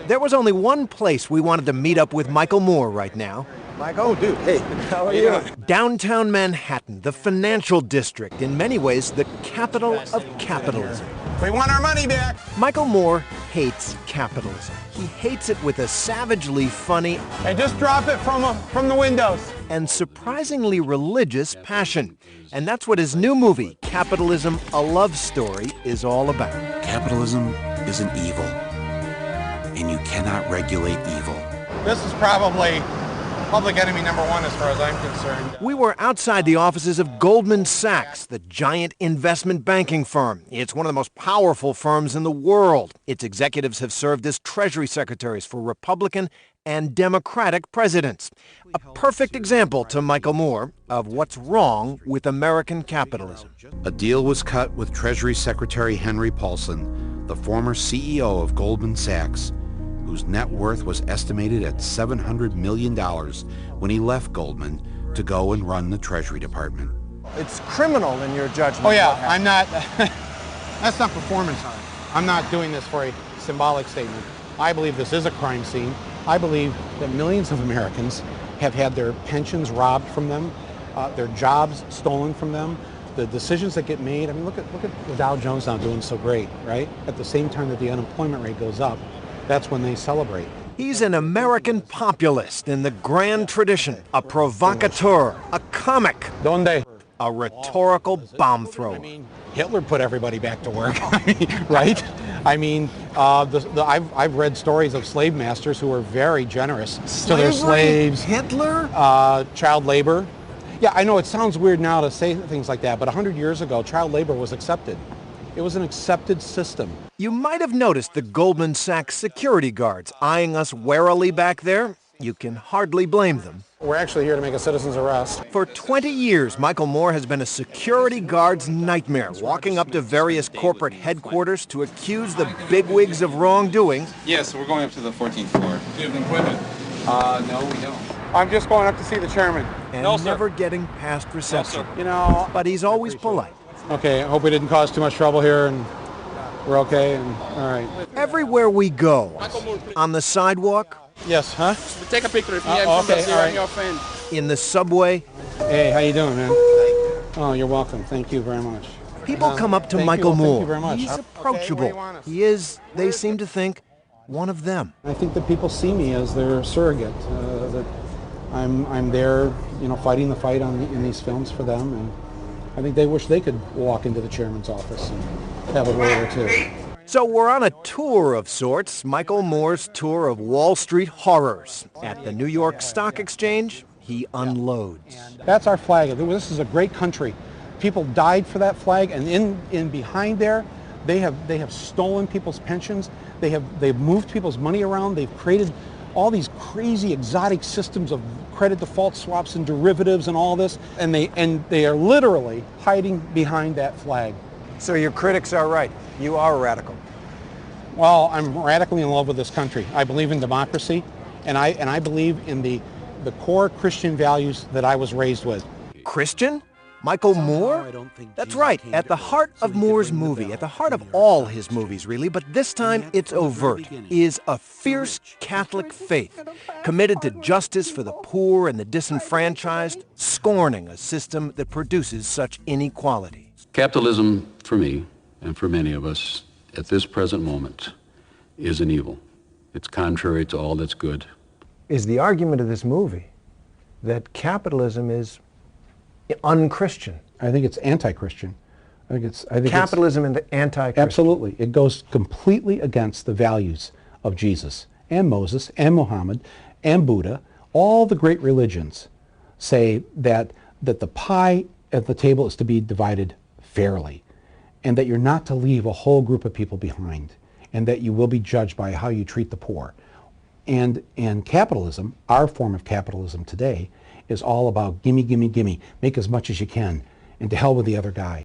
There was only one place we wanted to meet up with Michael Moore right now. Michael, oh, dude, hey, how are you? Downtown Manhattan, the financial district, in many ways the capital of capitalism. We want our money back. Michael Moore hates capitalism. He hates it with a savagely funny Hey, just drop it from the windows. and surprisingly religious passion. And that's what his new movie, Capitalism, A Love Story, is all about. Capitalism is an evil, and you cannot regulate evil. This is probably public enemy number one as far as I'm concerned. We were outside the offices of Goldman Sachs, the giant investment banking firm. It's one of the most powerful firms in the world. Its executives have served as Treasury secretaries for Republican and Democratic presidents. A perfect example to Michael Moore of what's wrong with American capitalism. A deal was cut with Treasury Secretary Henry Paulson, the former CEO of Goldman Sachs, whose net worth was estimated at $700 million when he left Goldman to go and run the Treasury Department. It's criminal in your judgment. Oh yeah, I'm not, that's not performance art. I'm not doing this for a symbolic statement. I believe this is a crime scene. I believe that millions of Americans have had their pensions robbed from them, their jobs stolen from them, the decisions that get made. I mean, look at the Dow Jones now doing so great, right? At the same time that the unemployment rate goes up, that's when they celebrate. He's an American populist in the grand tradition, a provocateur, a comic, Donde? a rhetorical bomb thrower. I mean, Hitler put everybody back to work, right? I mean, I've read stories of slave masters who were very generous to their slaves. Hitler? Child labor. Yeah, I know it sounds weird now to say things like that, but 100 years ago, child labor was accepted. It was an accepted system. You might have noticed the Goldman Sachs security guards eyeing us warily back there. You can hardly blame them. We're actually here to make a citizen's arrest. For 20 years, Michael Moore has been a security guard's nightmare, walking up to various corporate headquarters to accuse the bigwigs of wrongdoing. Yes, we're going up to the 14th floor. Do you have an appointment? No, we don't. I'm just going up to see the chairman. And No, sir. never getting past reception. You know, But he's always polite. okay, I hope we didn't cause too much trouble here and we're okay and all right. Everywhere we go, on the sidewalk, Yes, huh? Take a picture if you okay, all right. I'm your friend. in the subway, Hey, how you doing, man? Oh, you're welcome. Thank you very much. people come up to thank Michael you. Moore. Thank you very much. He's Okay, approachable. where do you want us? He is, they seem to think, one of them. I think that people see me as their surrogate. That I'm there, you know, fighting the fight in these films for them, and I think they wish they could walk into the chairman's office and have a word or two. So we're on a tour of sorts, Michael Moore's tour of Wall Street horrors. At the New York Stock Exchange, he unloads. That's our flag. This is a great country. People died for that flag, and in behind there, they have stolen people's pensions. They've moved people's money around. They've created all these crazy exotic systems of credit default swaps and derivatives and all this, and they are literally hiding behind that flag. So your critics are right. You are a radical. Well, I'm radically in love with this country. I believe in democracy, and I believe in the core Christian values that I was raised with. Christian? Michael Moore? That's right, at the heart of Moore's movie, at the heart of all his movies really, but this time it's overt, is a fierce Catholic faith, committed to justice for the poor and the disenfranchised, scorning a system that produces such inequality. Capitalism, for me, and for many of us, at this present moment, is an evil. It's contrary to all that's good. Is the argument of this movie that capitalism is unchristian? I think it's anti-Christian. I think Capitalism and anti-Christian. Absolutely. It goes completely against the values of Jesus and Moses and Muhammad and Buddha. All the great religions say that the pie at the table is to be divided fairly, and that you're not to leave a whole group of people behind, and that you will be judged by how you treat the poor. And capitalism, our form of capitalism today, is all about gimme, gimme, gimme, make as much as you can, and to hell with the other guy.